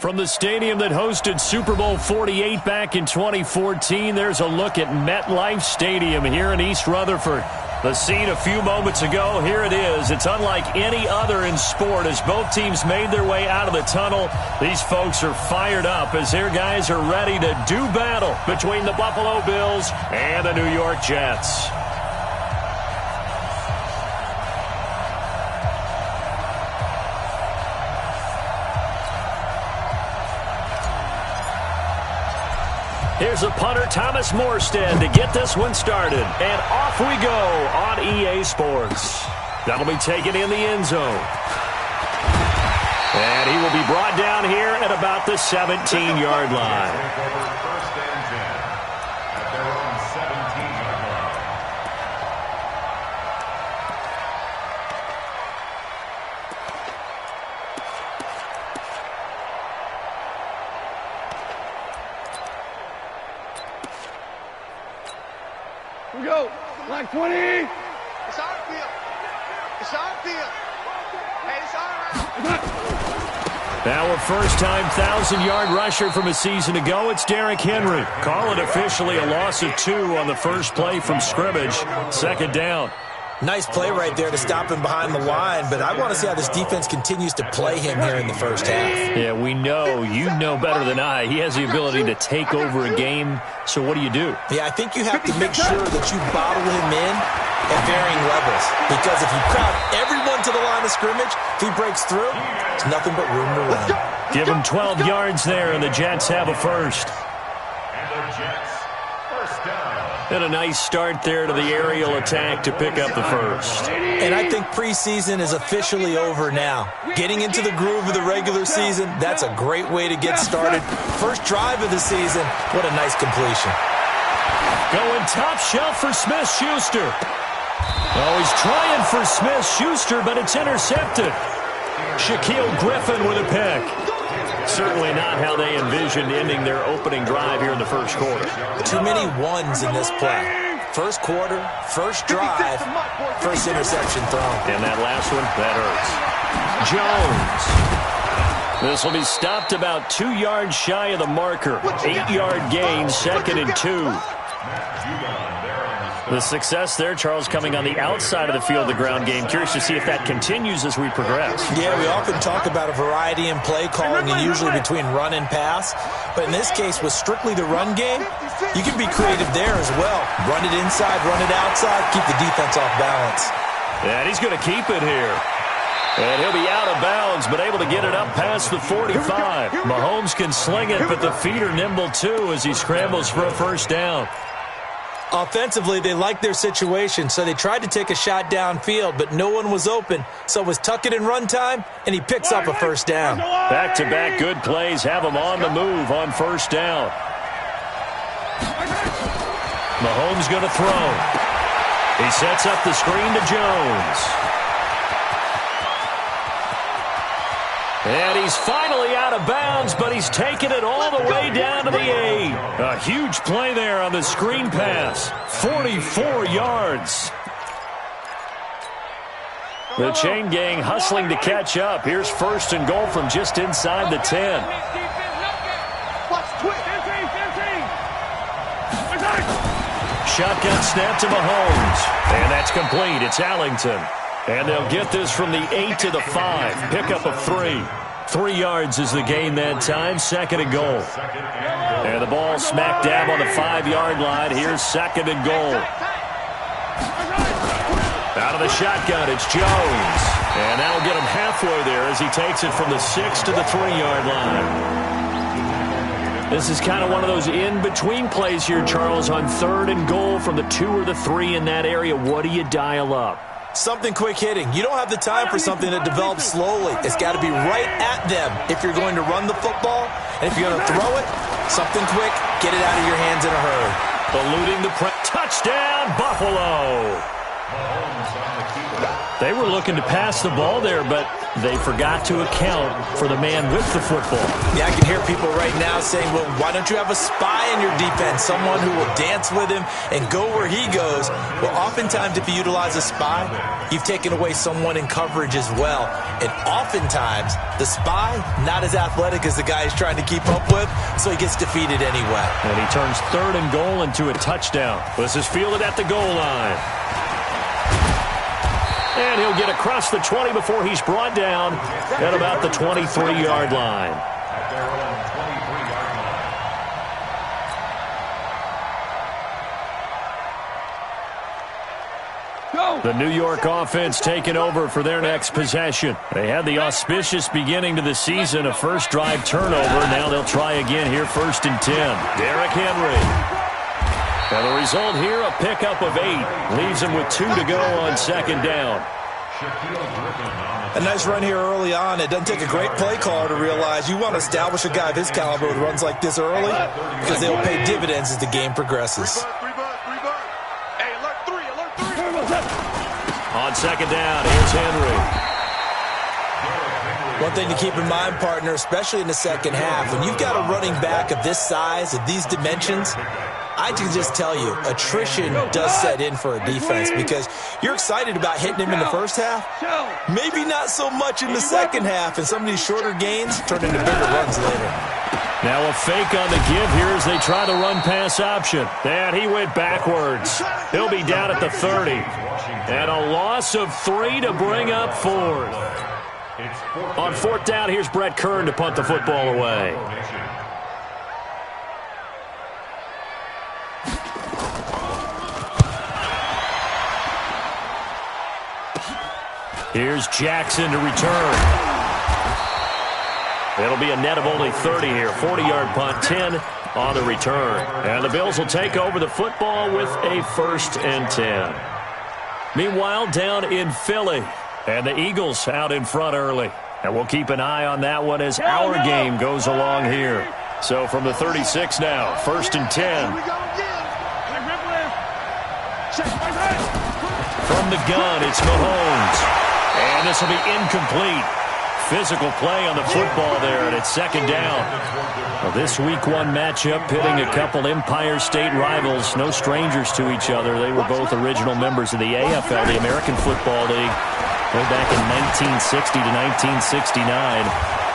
From the stadium that hosted Super Bowl 48 back in 2014, there's a look at MetLife Stadium here in East Rutherford. The scene a few moments ago, here it is. It's unlike any other in sport as both teams made their way out of the tunnel. These folks are fired up as their guys are ready to do battle between the Buffalo Bills and the New York Jets. Here's a punter, Thomas Morstead, to get this one started. And off we go on EA Sports. That'll be taken in the end zone. And he will be brought down here at about the 17-yard line. We go. Like 20. It's our field. It's our field. Hey, it's all right. Now a first-time 1,000-yard rusher from a season ago. It's Derrick Henry. Call it officially a loss of 2 on the first play from scrimmage. Second down. Nice play right there to stop him behind the line, but I want to see how this defense continues to play him here in the first half. Yeah, we know. You know better than I. He has the ability to take over a game, so what do you do? Yeah, I think you have to make sure that you bottle him in at varying levels, because if you crowd everyone to the line of scrimmage, if he breaks through, it's nothing but room to run. Give him 12 yards there, and the Jets have a first. And a nice start there to the aerial attack to pick up the first. And I think preseason is officially over now. Getting into the groove of the regular season, that's a great way to get started. First drive of the season, what a nice completion. Going top shelf for Smith-Schuster. Oh, he's trying for Smith-Schuster, but it's intercepted. Shaquille Griffin with a pick. Certainly not how they envisioned ending their opening drive here in the first quarter. Too many ones in this play. First quarter, first drive, first interception thrown. And that last one, that hurts. Jones. This will be stopped about 2 yards shy of the marker. 8-yard gain, 2nd and 2. The success there, Charles, coming on the outside of the field, the ground game. Curious to see if that continues as we progress. Yeah, we often talk about a variety in play calling and usually between run and pass. But in this case, with strictly the run game, you can be creative there as well. Run it inside, run it outside, keep the defense off balance. And he's going to keep it here. And he'll be out of bounds, but able to get it up past the 45. Mahomes can sling it, but the feet are nimble too as he scrambles for a first down. Offensively, they liked their situation, so they tried to take a shot downfield, but no one was open. So it was tuck it in run time, and he picks up a first down. Back-to-back good plays have him on the move on first down. Mahomes going to throw. He sets up the screen to Jones. And he's finally out of bounds, but he's taken it all the way down to the 8. A huge play there on the screen pass. 44 yards. The chain gang hustling to catch up. Here's first and goal from just inside the 10. Shotgun snap to Mahomes. And that's complete. It's Allington. And they'll get this from the 8 to the 5. Pickup of 3. 3 yards is the gain that time. 2nd and goal. And the ball smack dab on the 5-yard line. Here's 2nd and goal. Out of the shotgun, it's Jones. And that'll get him halfway there as he takes it from the 6 to the 3-yard line. This is kind of one of those in-between plays here, Charles, on 3rd and goal from the 2 or the 3 in that area. What do you dial up? Something quick hitting. You don't have the time for something that develops slowly. It's got to be right at them if you're going to run the football. And if you're going to throw it, something quick, get it out of your hands in a hurry. Eluding the press. Touchdown, Buffalo. They were looking to pass the ball there, but they forgot to account for the man with the football. Yeah, I can hear people right now saying, well, why don't you have a spy in your defense, someone who will dance with him and go where he goes? Well, oftentimes if you utilize a spy, you've taken away someone in coverage as well. And oftentimes, the spy, not as athletic as the guy he's trying to keep up with, so he gets defeated anyway. And he turns 3rd and goal into a touchdown. This is fielded at the goal line. And he'll get across the 20 before he's brought down at about the 23-yard line. The New York offense taking over for their next possession. They had the auspicious beginning to the season, a first drive turnover. Now they'll try again here, 1st and 10. Derrick Henry. And the result here, a pickup of 8. Leaves him with 2 to go on 2nd down. A nice run here early on. It doesn't take a great play caller to realize you want to establish a guy of his caliber with runs like this early because they'll pay dividends as the game progresses. Hey, alert 3. On 2nd down, here's Henry. One thing to keep in mind, partner, especially in the second half, when you've got a running back of this size, of these dimensions, I can just tell you, attrition does set in for a defense because you're excited about hitting him in the first half. Maybe not so much in the second half, and some of these shorter gains turn into bigger runs later. Now a fake on the give here as they try the run-pass option. And he went backwards. He'll be down at the 30. And a loss of 3 to bring up 4th. On 4th down, here's Brett Kern to punt the football away. Here's Jackson to return. It'll be a net of only 30 here. 40-yard punt, 10 on the return. And the Bills will take over the football with a 1st and 10. Meanwhile, down in Philly, and the Eagles out in front early. And we'll keep an eye on that one as our game goes along here. So from the 36 now, 1st and 10. From the gun, it's Mahomes. And this will be incomplete. Physical play on the football there, and it's 2nd down. Well, this Week 1 matchup pitting a couple Empire State rivals, no strangers to each other. They were both original members of the AFL, the American Football League, way back in 1960 to 1969.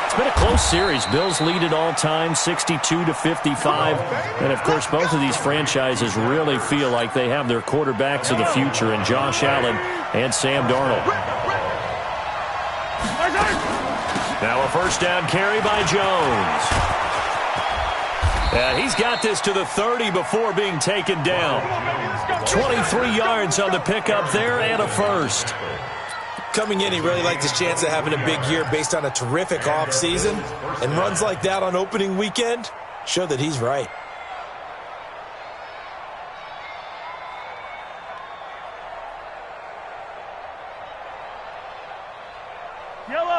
It's been a close series. Bills lead it all time, 62-55. And, of course, both of these franchises really feel like they have their quarterbacks of the future in Josh Allen and Sam Darnold. Now a 1st down carry by Jones. And he's got this to the 30 before being taken down. 23 yards on the pickup there and a 1st. Coming in, he really liked his chance of having a big year based on a terrific offseason. And runs like that on opening weekend show that he's right.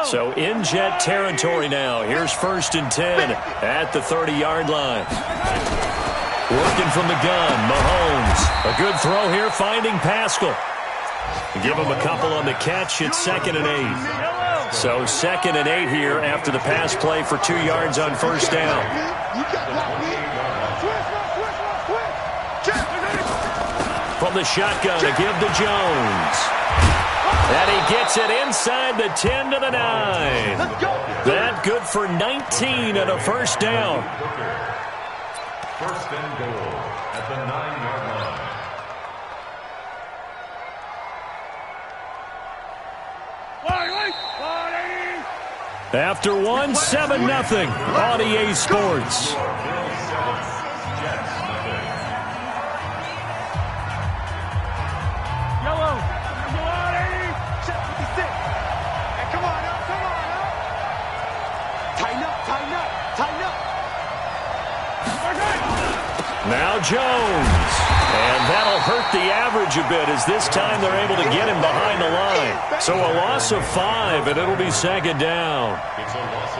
So in Jet territory now. Here's 1st and 10 at the 30-yard line. Working from the gun, Mahomes. A good throw here, finding Pascal. Give him a couple on the catch. It's 2nd and 8. So 2nd and 8 here after the pass play for 2 yards on 1st down. From the shotgun to give to Jones. And he gets it inside the 10 to the 9. That good for 19 and a 1st down. 1st and goal at the 9-yard line. After 1, 7-0 on EA Sports. Now Jones. And that'll hurt the average a bit as this time they're able to get him behind the line. So a loss of 5, and it'll be second down.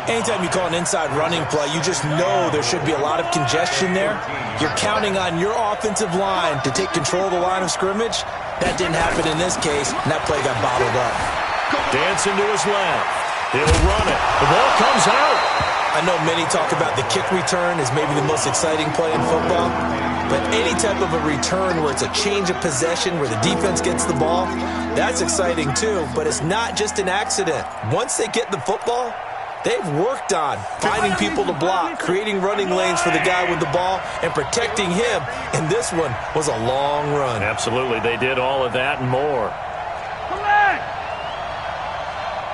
Anytime you call an inside running play, you just know there should be a lot of congestion there. You're counting on your offensive line to take control of the line of scrimmage. That didn't happen in this case, and that play got bottled up. Dancing to his left. He'll run it. The ball comes out. I know many talk about the kick return as maybe the most exciting play in football, but any type of a return where it's a change of possession, where the defense gets the ball, that's exciting too, but it's not just an accident. Once they get the football, they've worked on finding people to block, creating running lanes for the guy with the ball, and protecting him, and this one was a long run. Absolutely, they did all of that and more.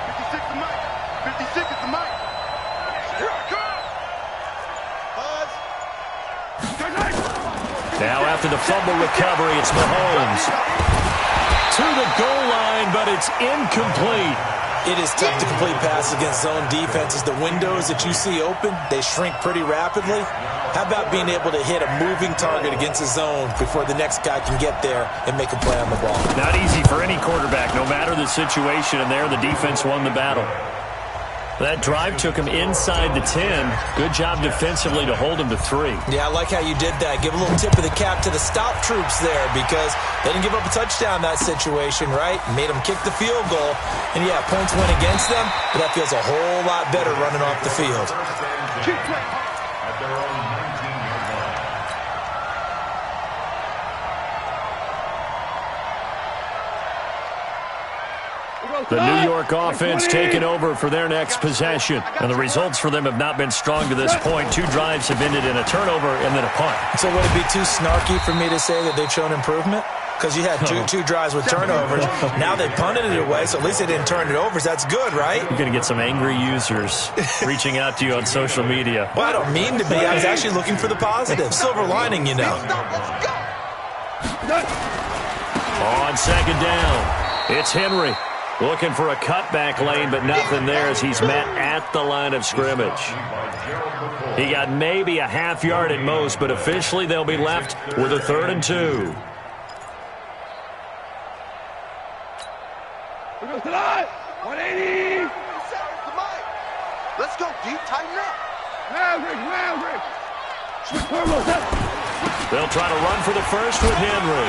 56 to Mike. 56 is the Mike. Here I come. Buzz. Now after the fumble recovery, it's Mahomes. To the goal line, but it's incomplete. It is tough to complete passes against zone defenses. The windows that you see open, they shrink pretty rapidly. How about being able to hit a moving target against a zone before the next guy can get there and make a play on the ball? Not easy for any quarterback, no matter the situation, and there the defense won the battle. That drive took him inside the 10. Good job defensively to hold him to 3. Yeah, I like how you did that. Give a little tip of the cap to the stop troops there because they didn't give up a touchdown in that situation, right? Made them kick the field goal. And, yeah, points went against them, but that feels a whole lot better running off the field. At their own 19-yard line. The New York offense taking over for their next possession. And the results for them have not been strong to this point. 2 drives have ended in a turnover and then a punt. So would it be too snarky for me to say that they've shown improvement? Because you had two drives with turnovers. Now they punted it away, so at least they didn't turn it over. So that's good, right? You're going to get some angry users reaching out to you on social media. Well, I don't mean to be. I was actually looking for the positive. Silver lining, you know. On second down, it's Henry. Looking for a cutback lane, but nothing there as he's met at the line of scrimmage. He got maybe a half yard at most, but officially they'll be left with a 3rd and 2. We go to the 180. Let's go deep, tighten up. Maverick. Switch turbo, set. They'll try to run for the first with Henry.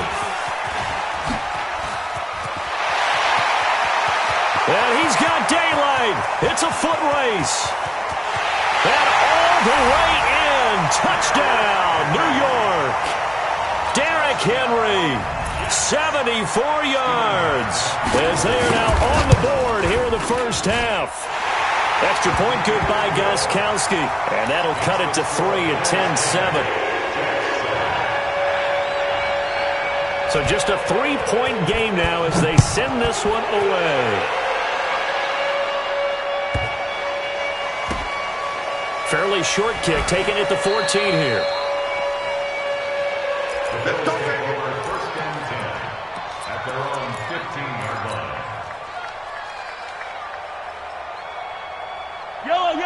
And he's got daylight. It's a foot race. And all the way in. Touchdown, New York. Derrick Henry, 74 yards. As they are now on the board here in the first half. Extra point good by Gostkowski. And that'll cut it to 3 at 10-7. So just a 3-point game now as they send this one away. Fairly short kick, taking it to 14 here. The Bills take over 1st and 10 at their own 15-yard line.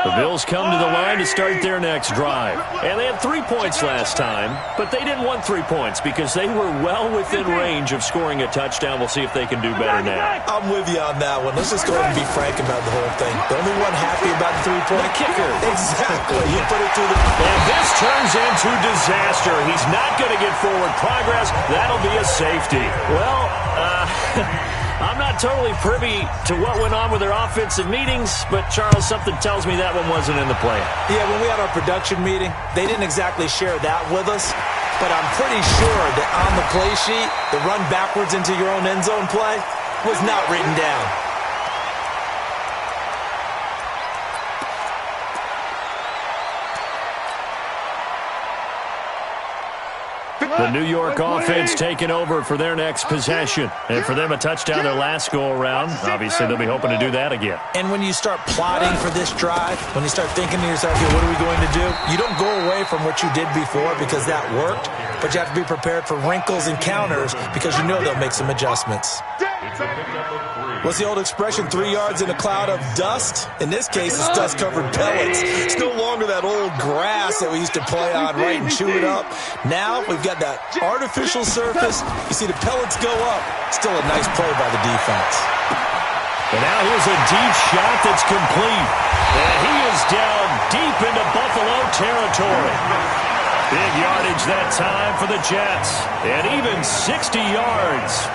The Bills come to the line to start their next drive. And they had 3 points last time, but they didn't want 3 points because they were well within range of scoring a touchdown. We'll see if they can do better now. I'm with you on that one. Let's just go ahead and be frank about the whole thing. The only one happy about the 3-point kicker. Exactly. You put it through the... And this turns into disaster. He's not going to get forward progress. That'll be a safety. Well, I'm not totally privy to what went on with their offensive meetings, but, Charles, something tells me that one wasn't in the plan. Yeah, when we had our production meeting, they didn't exactly share that with us, but I'm pretty sure that on the play sheet, the run backwards into your own end zone play was not written down. The New York offense taking over for their next possession. And for them, a touchdown their last go-around. Obviously, they'll be hoping to do that again. And when you start plotting for this drive, when you start thinking to yourself, okay, what are we going to do? You don't go away from what you did before because that worked, but you have to be prepared for wrinkles and counters because you know they'll make some adjustments. What's the old expression, 3 yards in a cloud of dust? In this case, it's dust-covered pellets. It's no longer that old grass that we used to play on, right, and chew it up. Now we've got that artificial surface. You see the pellets go up. Still a nice play by the defense. And now here's a deep shot that's complete. And he is down deep into Buffalo territory. Big yardage that time for the Jets. And even 60 yards.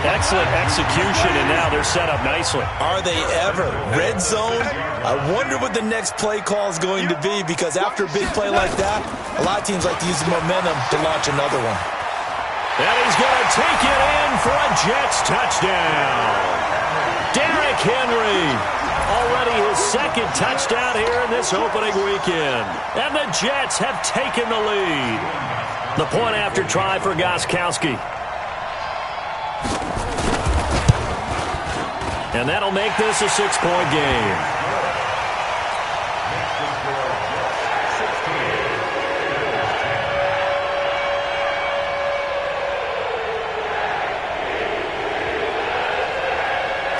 Excellent execution, and now they're set up nicely. Are they ever? Red zone? I wonder what the next play call is going to be, because after a big play like that, a lot of teams like to use the momentum to launch another one. And he's going to take it in for a Jets touchdown. Derrick Henry, already his second touchdown here in this opening weekend. And the Jets have taken the lead. The point after try for Gostkowski. And that'll make this a 6-point game.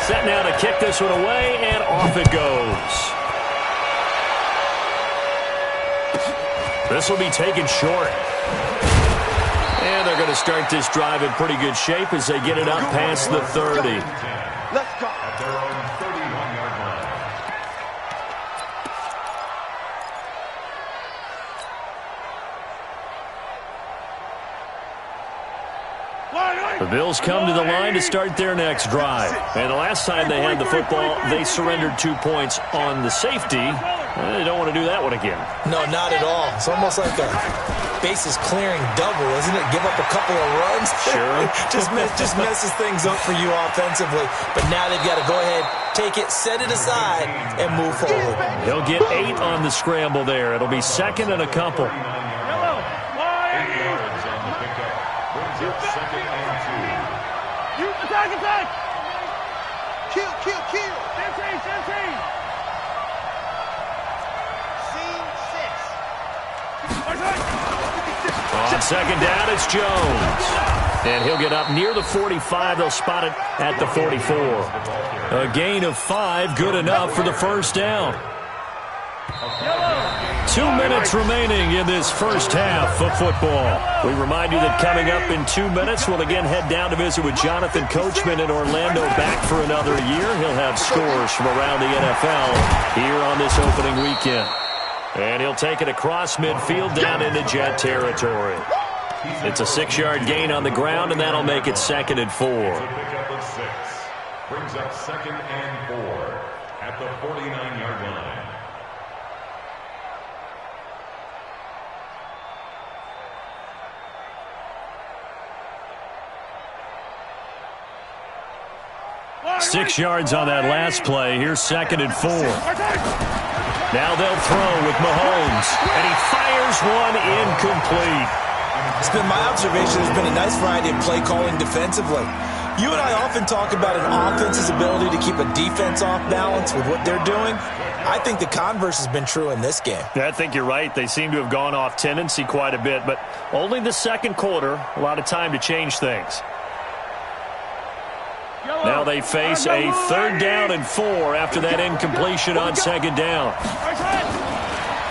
Set now to kick this one away, and off it goes. This will be taken short. And they're going to start this drive in pretty good shape as they get it up past the 30. Let's go. At their own 31-yard line. The Bills come to the line to start their next drive. And the last time they had the football, they surrendered 2 points on the safety. They don't want to do that one again. No, not at all. It's almost like a bases clearing double, isn't it? Give up a couple of runs. Sure. just messes things up for you offensively. But now they've got to go ahead, take it, set it aside, and move forward. He'll get 8 on the scramble there. It'll be second and a couple. Attack! Kill. Scene 6. On second down, it's Jones. And he'll get up near the 45. They'll spot it at the 44. A gain of 5, good enough for the first down. 2 minutes remaining in this first half of football. We remind you that coming up in 2 minutes, we'll again head down to visit with Jonathan Coachman in Orlando, back for another year. He'll have scores from around the NFL here on this opening weekend. And he'll take it across midfield down into Jet territory. It's a 6-yard gain on the ground, and that'll make it second and 4. Pickup of 6. Brings up second and 4 at the 49-yard line. Six yards on that last play. Here's second and 4. Now they'll throw with Mahomes, and he fires one incomplete. It's been my observation there's been a nice variety of play calling defensively. You and I often talk about an offense's ability to keep a defense off balance with what they're doing. I think the converse has been true in this game. I think you're right. They seem to have gone off tendency quite a bit, but only the second quarter, a lot of time to change things. Now they face a 3rd down and 4 after that incompletion on second down.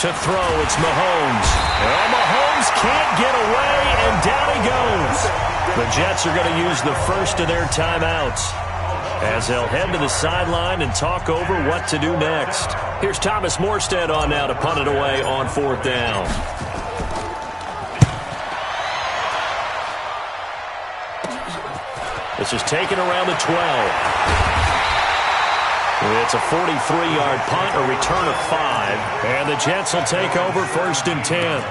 To throw, it's Mahomes. Well, Mahomes can't get away, and down he goes. The Jets are going to use the first of their timeouts as they'll head to the sideline and talk over what to do next. Here's Thomas Morstead on now to punt it away on 4th down. This is taken around the 12. It's a 43-yard punt, a return of 5. And the Jets will take over 1st and 10.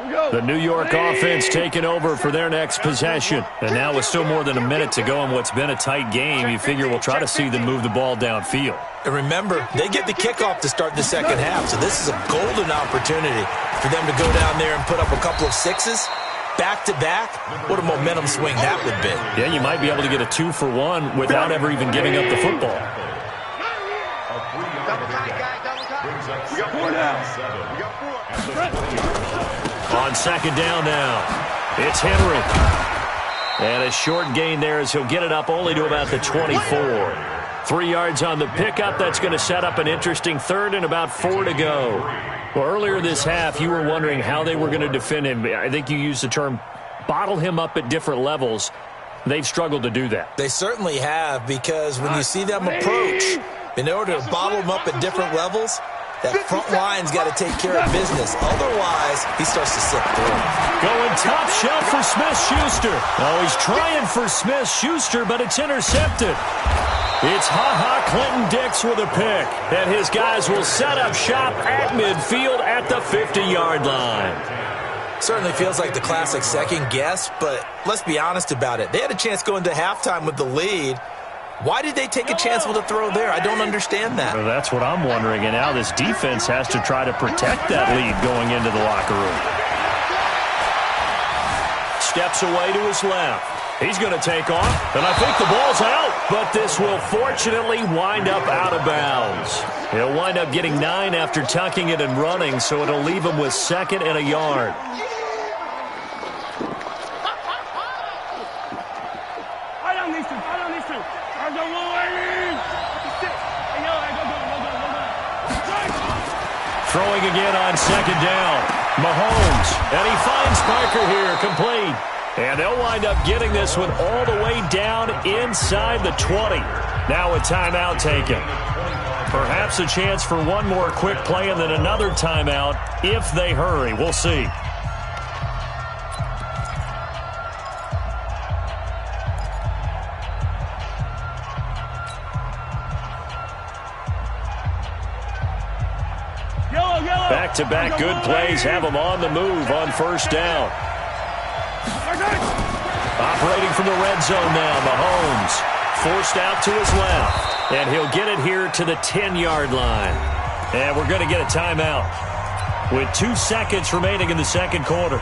The New York offense taking over for their next possession. And now with still more than a minute to go in what's been a tight game, you figure we'll try to see them move the ball downfield. And remember, they get the kickoff to start the second half, so this is a golden opportunity for them to go down there and put up a couple of sixes. Back-to-back, what a momentum swing that would be. Yeah, you might be able to get a 2-for-1 without ever even giving up the football. Double time, guy, double time. We got 4 now. We got 4. On second down now, it's Henry. And a short gain there as he'll get it up only to about the 24. 3 yards on the pickup. That's going to set up an interesting third and about 4 to go. Well, earlier this half, you were wondering how they were going to defend him. I think you used the term bottle him up at different levels. They've struggled to do that. They certainly have, because when you see them approach, in order to bottle them up at different levels, that front line's got to take care of business. Otherwise, he starts to slip through. Going top shelf for Smith-Schuster. Oh, he's trying for Smith-Schuster, but it's intercepted. It's Ha-Ha Clinton-Dix with a pick. And his guys will set up shop at midfield at the 50-yard line. Certainly feels like the classic second guess, but let's be honest about it. They had a chance going to halftime with the lead. Why did they take a chance with a throw there? I don't understand that. Well, that's what I'm wondering. And now this defense has to try to protect that lead going into the locker room. Steps away to his left. He's going to take off, and I think the ball's out. But this will fortunately wind up out of bounds. He'll wind up getting 9 after tucking it and running, so it'll leave him with 2nd and a yard. Throwing again on 2nd down. Mahomes, and he finds Parker here, complete. And they'll wind up getting this one all the way down inside the 20. Now a timeout taken. Perhaps a chance for one more quick play and then another timeout if they hurry. We'll see. Back-to-back good plays have them on the move on 1st down. Operating from the red zone now, Mahomes. Forced out to his left. And he'll get it here to the 10-yard line. And we're going to get a timeout with 2 seconds remaining in the second quarter.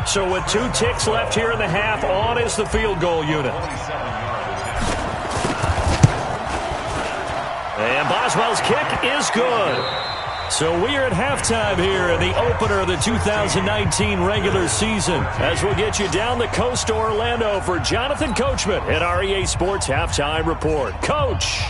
So with 2 ticks left here in the half, on is the field goal unit. And Boswell's kick is good. So we are at halftime here in the opener of the 2019 regular season, as we'll get you down the coast to Orlando for Jonathan Coachman at our EA Sports Halftime Report. Coach.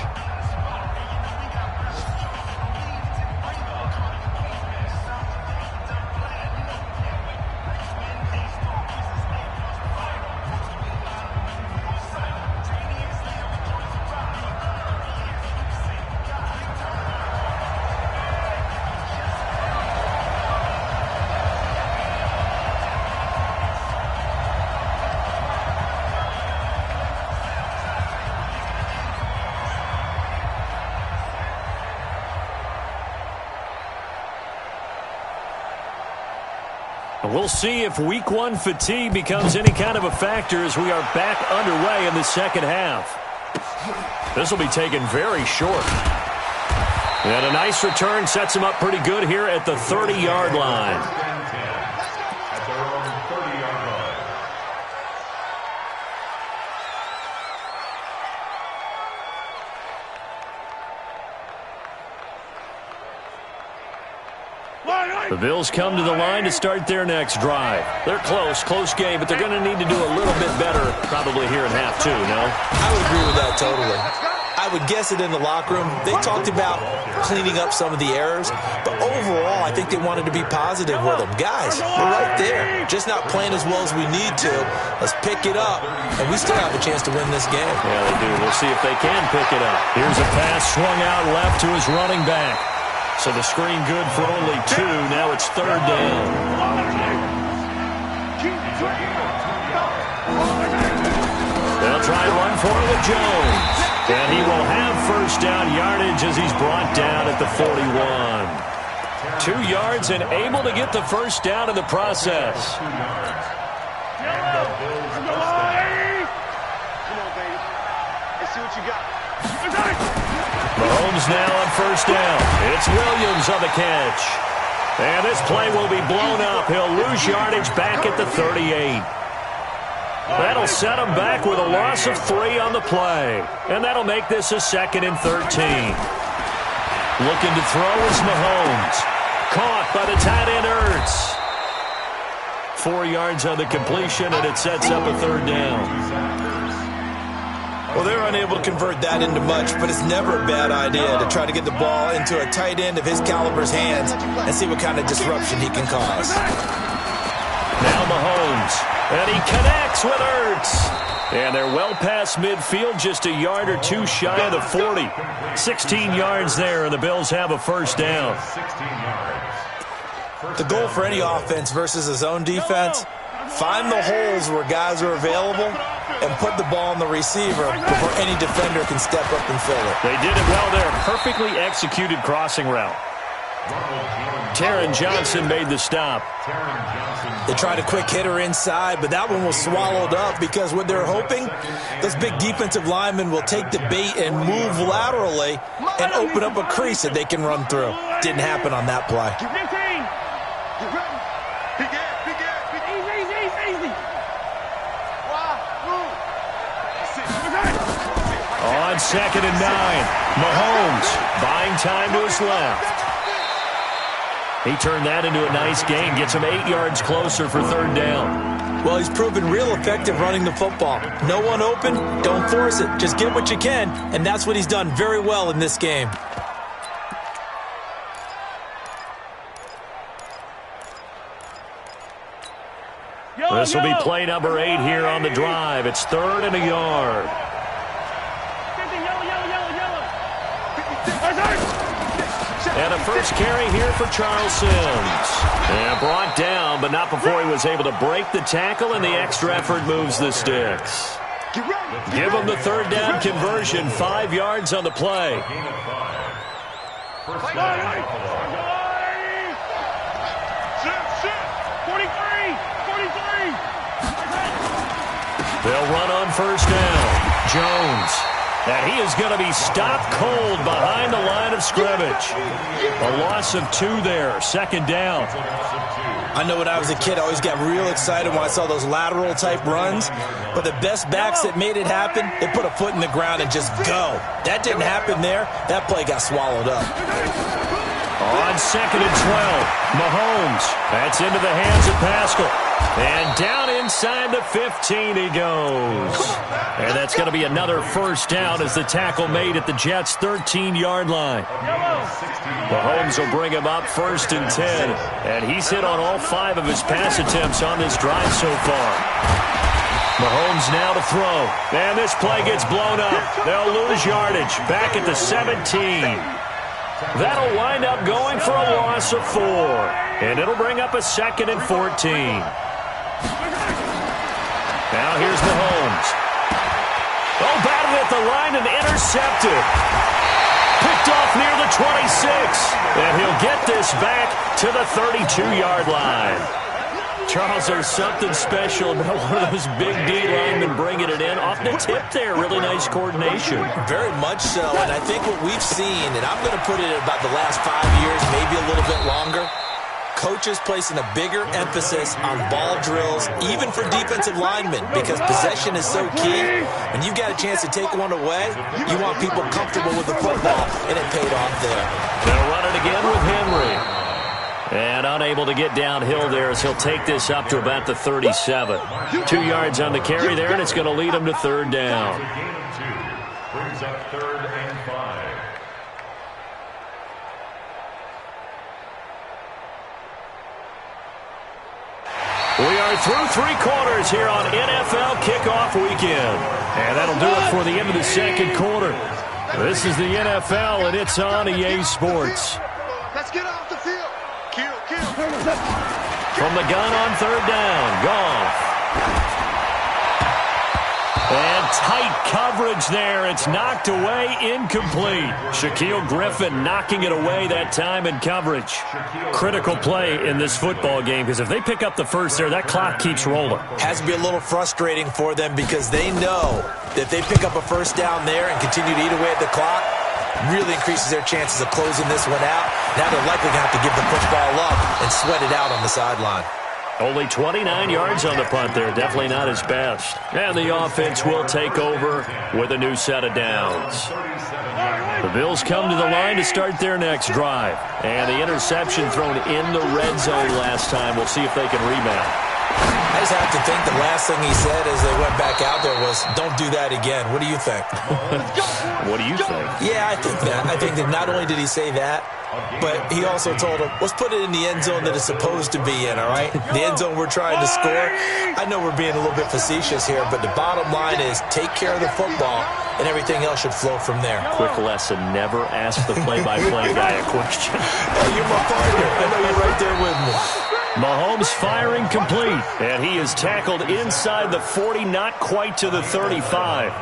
We'll see if week 1 fatigue becomes any kind of a factor as we are back underway in the second half. This will be taken very short. And a nice return sets him up pretty good here at the 30-yard line. The Bills come to the line to start their next drive. They're close game, but they're going to need to do a little bit better probably here in half 2, no? I would agree with that totally. I would guess it in the locker room. They talked about cleaning up some of the errors, but overall, I think they wanted to be positive with them. Guys, we're right there. Just not playing as well as we need to. Let's pick it up, and we still have a chance to win this game. Yeah, they do. We'll see if they can pick it up. Here's a pass swung out left to his running back. So the screen good for only 2. Now it's 3rd down. They'll try and run for it with Jones. And he will have first down yardage as he's brought down at the 41. 2 yards and able to get the first down in the process. Come on, baby. Let's see what you got. Mahomes now on first down. It's Williams on the catch. And this play will be blown up. He'll lose yardage back at the 38. That'll set him back with a loss of 3 on the play. And that'll make this a 2nd and 13. Looking to throw is Mahomes. Caught by the tight end Ertz. 4 yards on the completion, and it sets up a 3rd down. Well, they're unable to convert that into much, but it's never a bad idea to try to get the ball into a tight end of his caliber's hands and see what kind of disruption he can cause. Now Mahomes, and he connects with Ertz. And they're well past midfield, just a yard or 2 shy of the 40. 16 yards there, and the Bills have a first down. The goal for any offense versus his own defense, find the holes where guys are available and put the ball on the receiver before any defender can step up and fill it. They did it well there. Perfectly executed crossing route. Taron Johnson made the stop. They tried a quick hitter inside, but that one was swallowed up because what they're hoping, those big defensive linemen will take the bait and move laterally and open up a crease that they can run through. Didn't happen on that play. Get ready. Big easy. On 2nd and 9, Mahomes buying time to his left. He turned that into a nice gain, gets him 8 yards closer for 3rd down. Well, he's proven real effective running the football. No one open, don't force it. Just get what you can, and that's what he's done very well in this game. This will be play number 8 here on the drive. It's 3rd and a yard. And a first carry here for Charles Sims. And brought down, but not before he was able to break the tackle, and the extra effort moves the sticks. Give him the 3rd down conversion, 5 yards on the play. They'll run on first down. Jones. And he is going to be stopped cold behind the line of scrimmage. A loss of 2 there, 2nd down. I know when I was a kid, I always got real excited when I saw those lateral-type runs. But the best backs that made it happen, they put a foot in the ground and just go. That didn't happen there. That play got swallowed up. On 2nd and 12, Mahomes. That's into the hands of Pascal. And down inside the 15 he goes. And that's going to be another first down as the tackle made at the Jets' 13-yard line. Mahomes will bring him up 1st and 10. And he's hit on all 5 of his pass attempts on this drive so far. Mahomes now to throw. And this play gets blown up. They'll lose yardage back at the 17. That'll wind up going for a loss of 4. And it'll bring up a 2nd and 14. Now here's Mahomes. Oh, batted at the line and intercepted. Picked off near the 26. And he'll get this back to the 32-yard line. Charles, there's something special about one of those big D linemen bringing it in. Off the tip there, really nice coordination. Very much so, and I think what we've seen, and I'm going to put it at about the last 5 years, maybe a little bit longer, coaches placing a bigger emphasis on ball drills, even for defensive linemen, because possession is so key. When you've got a chance to take one away, you want people comfortable with the football, and it paid off there. They'll run it again with Henry. And unable to get downhill there as he'll take this up to about the 37. 2 yards on the carry there, and it's going to lead him to 3rd down. Brings up 3rd and 5. We are through 3 quarters here on NFL Kickoff Weekend. And that'll do it for the end of the 2nd quarter. This is the NFL, and it's on EA Sports. Let's get off the field. Kill. From the gun on 3rd down, Goff. And tight coverage there. It's knocked away, incomplete. Shaquille Griffin knocking it away that time in coverage. Critical play in this football game, because if they pick up the first there, that clock keeps rolling. Has to be a little frustrating for them because they know that if they pick up a first down there and continue to eat away at the clock, really increases their chances of closing this one out. Now they're likely going to have to give the football up and sweat it out on the sideline. Only 29 yards on the punt there. Definitely not his best. And the offense will take over with a new set of downs. The Bills come to the line to start their next drive. And the interception thrown in the red zone last time. We'll see if they can rebound. I just have to think the last thing he said as they went back out there was, don't do that again. What do you think? What do you think? Yeah, I think that. I think that not only did he say that, but he also told him, let's put it in the end zone that it's supposed to be in, all right? The end zone we're trying to score. I know we're being a little bit facetious here, but the bottom line is take care of the football, and everything else should flow from there. Quick lesson, never ask the play-by-play guy a question. Hey, you're my partner. I know you're right there with me. Mahomes firing complete, and he is tackled inside the 40, not quite to the 35.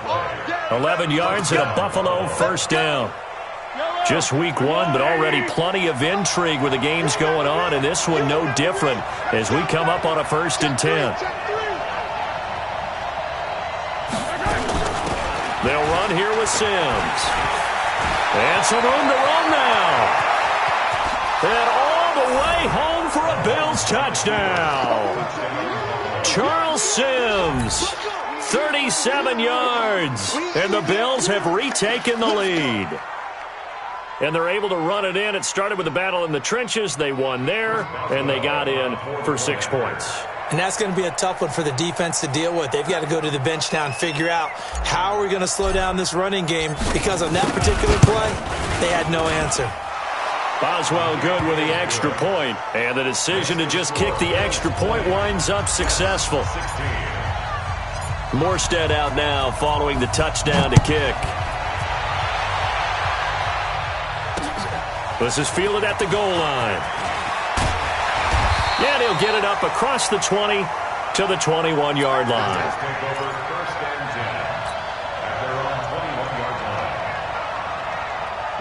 11 yards and a Buffalo first down. Just week one, but already plenty of intrigue with the games going on, and this one no different as we come up on a 1st and 10. They'll run here with Sims. And some room to run now. And all the way home for a Bills touchdown. Charles Sims, 37 yards, and the Bills have retaken the lead. And they're able to run it in. It started with a battle in the trenches. They won there, and they got in for 6 points. And that's going to be a tough one for the defense to deal with. They've got to go to the bench now and figure out how are we going to slow down this running game, because on that particular play, they had no answer. Boswell good with the extra point, and the decision to just kick the extra point winds up successful. Morstead out now following the touchdown to kick. This is fielded at the goal line. And he'll get it up across the 20 to the 21-yard line.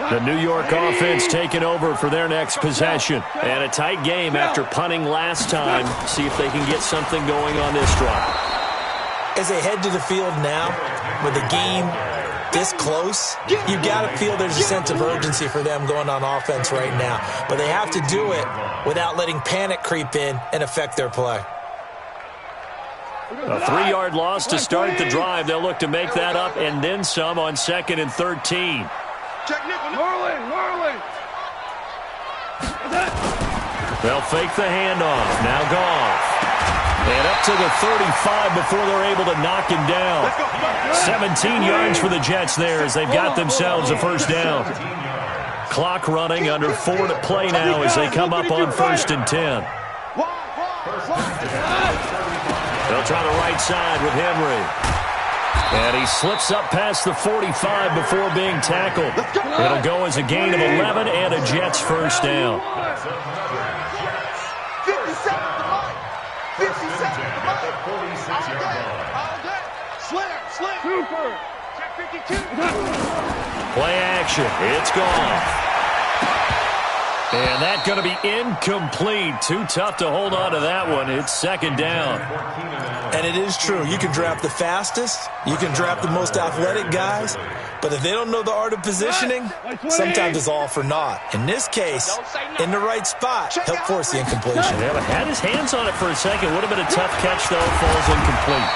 The New York offense taking over for their next possession. And a tight game after punting last time. See if they can get something going on this drive. As they head to the field now, with the game this close, you've got to feel there's a sense of urgency for them going on offense right now. But they have to do it without letting panic creep in and affect their play. A 3-yard loss to start the drive. They'll look to make that up and then some on 2nd and 13. They'll fake the handoff. Now Goff. And up to the 35 before they're able to knock him down. 17 yards for the Jets there as they've got themselves a first down. Clock running, under 4 to play now as they come up on 1st and 10. They'll try the right side with Henry. And he slips up past the 45 before being tackled. It'll go as a gain of 11 and a Jets first down. 57 to Mike. 57 to Mike. All day. Slim. Super. Check 52. Play action. It's gone. And that's going to be incomplete. Too tough to hold on to that one. It's 2nd down. And it is true. You can draft the fastest. You can draft the most athletic guys. But if they don't know the art of positioning, sometimes it's all for naught. In this case, in the right spot, he'll force the incompletion. Yeah, but had his hands on it for a second. Would have been a tough catch, though. Falls incomplete.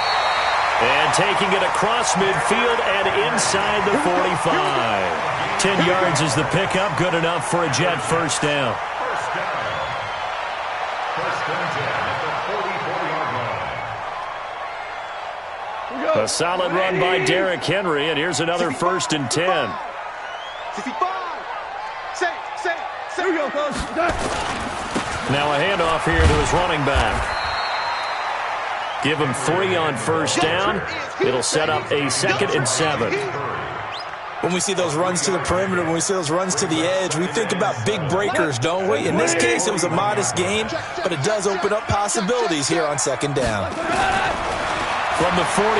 And taking it across midfield and inside the 45. 10 yards is the pickup. Good enough for a Jet first down. A solid run by Derrick Henry, and here's another 1st and 10. 65. Now a handoff here to his running back. Give him 3 on first down. It'll set up a 2nd and 7. When we see those runs to the perimeter, when we see those runs to the edge, we think about big breakers, don't we? In this case, it was a modest gain, but it does open up possibilities here on 2nd down. from the 41.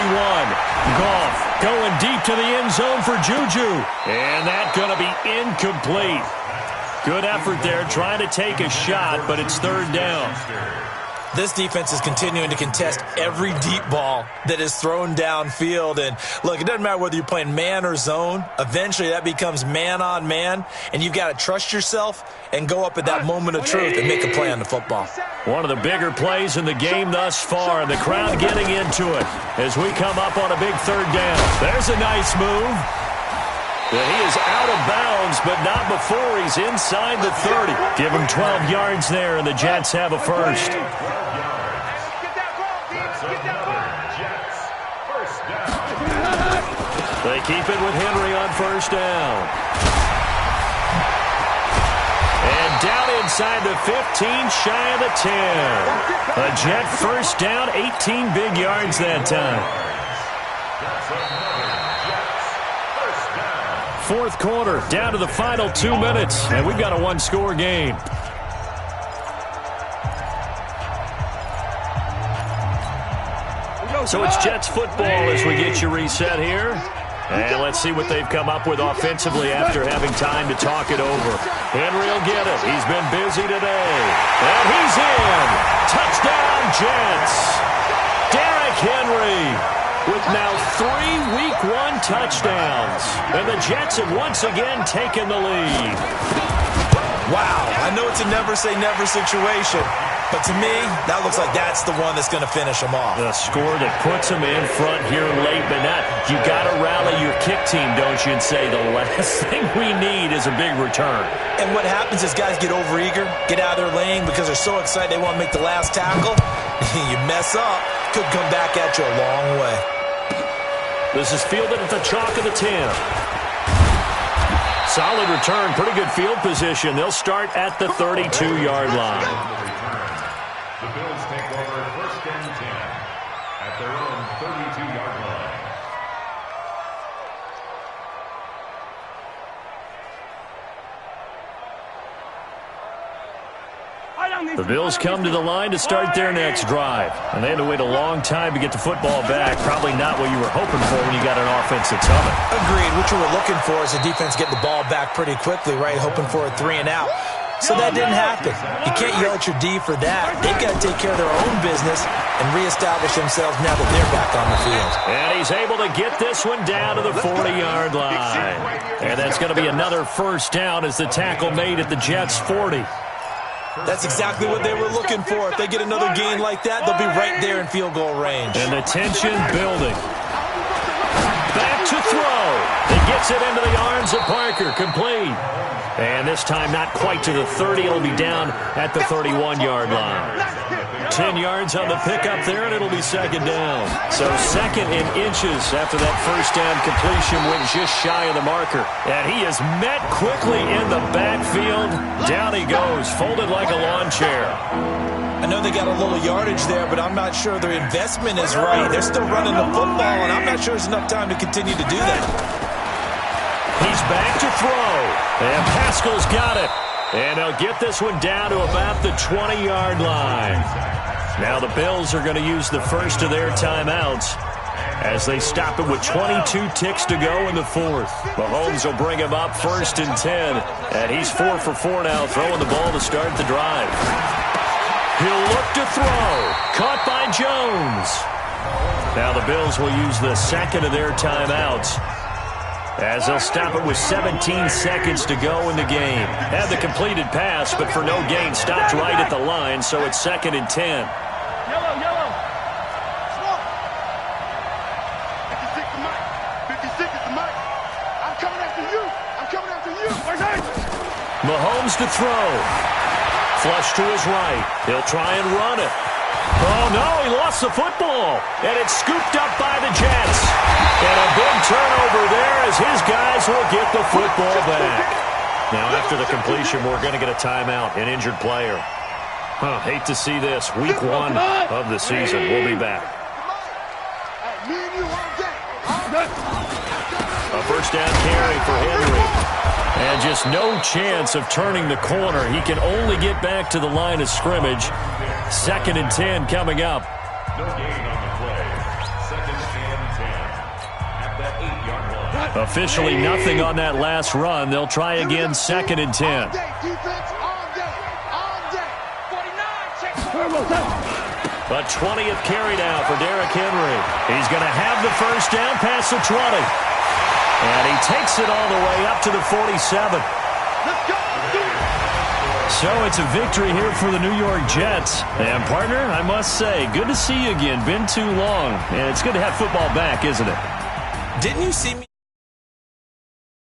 Goff going deep to the end zone for Juju. And that's going to be incomplete. Good effort there, trying to take a shot, but it's third down. This defense is continuing to contest every deep ball that is thrown downfield. And, look, it doesn't matter whether you're playing man or zone. Eventually, that becomes man on man, and you've got to trust yourself and go up at that moment of truth and make a play on the football. One of the bigger plays in the game thus far, and the crowd getting into it as we come up on a big third down. There's a nice move. He is out of bounds, but not before he's inside the 30. Give him 12 yards there, and the Jets have a first. They keep it with Henry on first down. And down inside the 15, shy of the 10. A Jet first down, 18 big yards that time. Fourth quarter, down to the final 2 minutes, and we've got a one-score game. So it's Jets football as we get you reset here. And let's see what they've come up with offensively after having time to talk it over. Henry will get it. He's been busy today. And he's in. Touchdown, Jets. Derrick Henry with now 3 Week 1 touchdowns. And the Jets have once again taken the lead. Wow, I know it's a never-say-never situation, but to me, that looks like that's the one that's going to finish them off. The score that puts them in front here late, but not. You got to rally your kick team, don't you, and say the last thing we need is a big return. And what happens is guys get overeager, get out of their lane because they're so excited they want to make the last tackle. You mess up, could come back at you a long way. This is fielded at the chalk of the 10. Solid return, pretty good field position. They'll start at the 32-yard line. The Bills take over first and 10 at their own 32-yard line. The Bills come to the line to start their next drive. And they had to wait a long time to get the football back. Probably not what you were hoping for when you got an offense that's humming. Agreed. What you were looking for is the defense getting the ball back pretty quickly, right? Hoping for a 3 and out. So that didn't happen. You can't yell at your D for that. They've got to take care of their own business and reestablish themselves now that they're back on the field. And he's able to get this one down to the 40-yard line. And that's going to be another first down as the tackle made at the Jets' 40. That's exactly what they were looking for. If they get another gain like that, they'll be right there in field goal range. And the tension building. Back to throw. He gets it into the arms of Parker. Complete. And this time not quite to the 30. It'll be down at the 31-yard line. 10 yards on the pickup there, and it'll be second down. So second in inches after that first down completion went just shy of the marker. And he is met quickly in the backfield. Down he goes, folded like a lawn chair. I know they got a little yardage there, but I'm not sure their investment is right. They're still running the football, and I'm not sure there's enough time to continue to do that. He's back to throw. And Pascal's got it. And they'll get this one down to about the 20-yard line. Now the Bills are going to use the first of their timeouts as they stop it with 22 ticks to go in the fourth. Mahomes will bring him up first and 10. And he's 4 for 4 now, throwing the ball to start the drive. He'll look to throw. Caught by Jones. Now the Bills will use the second of their timeouts as they'll stop it with 17 seconds to go in the game. Had the completed pass, but for no gain, stopped right at the line, so it's second and 10. Yellow, yellow. 56 to Mike. 56 is the Mike. I'm coming after you. I'm coming after you. Where's that? Mahomes to throw. Flush to his right. He'll try and run it. Oh, no, he lost the football. And it's scooped up by the Jets. And a big turnover there as his guys will get the football back. Now, after the completion, we're going to get a timeout, an injured player. Hate to see this. Week 1 of the season. We'll be back. A first down carry for Henry. And just no chance of turning the corner. He can only get back to the line of scrimmage. Second and 10 coming up. No gain on the play. Officially nothing on that last run. They'll try again, 2nd and 10. All day, defense, all day, all day. 49, check. 'A 20th carry down for Derrick Henry. He's going to have the first down past the 20. And he takes it all the way up to the 47. Let's go. So it's a victory here for the New York Jets. And, partner, I must say, good to see you again. Been too long. And it's good to have football back, isn't it? Didn't you see me?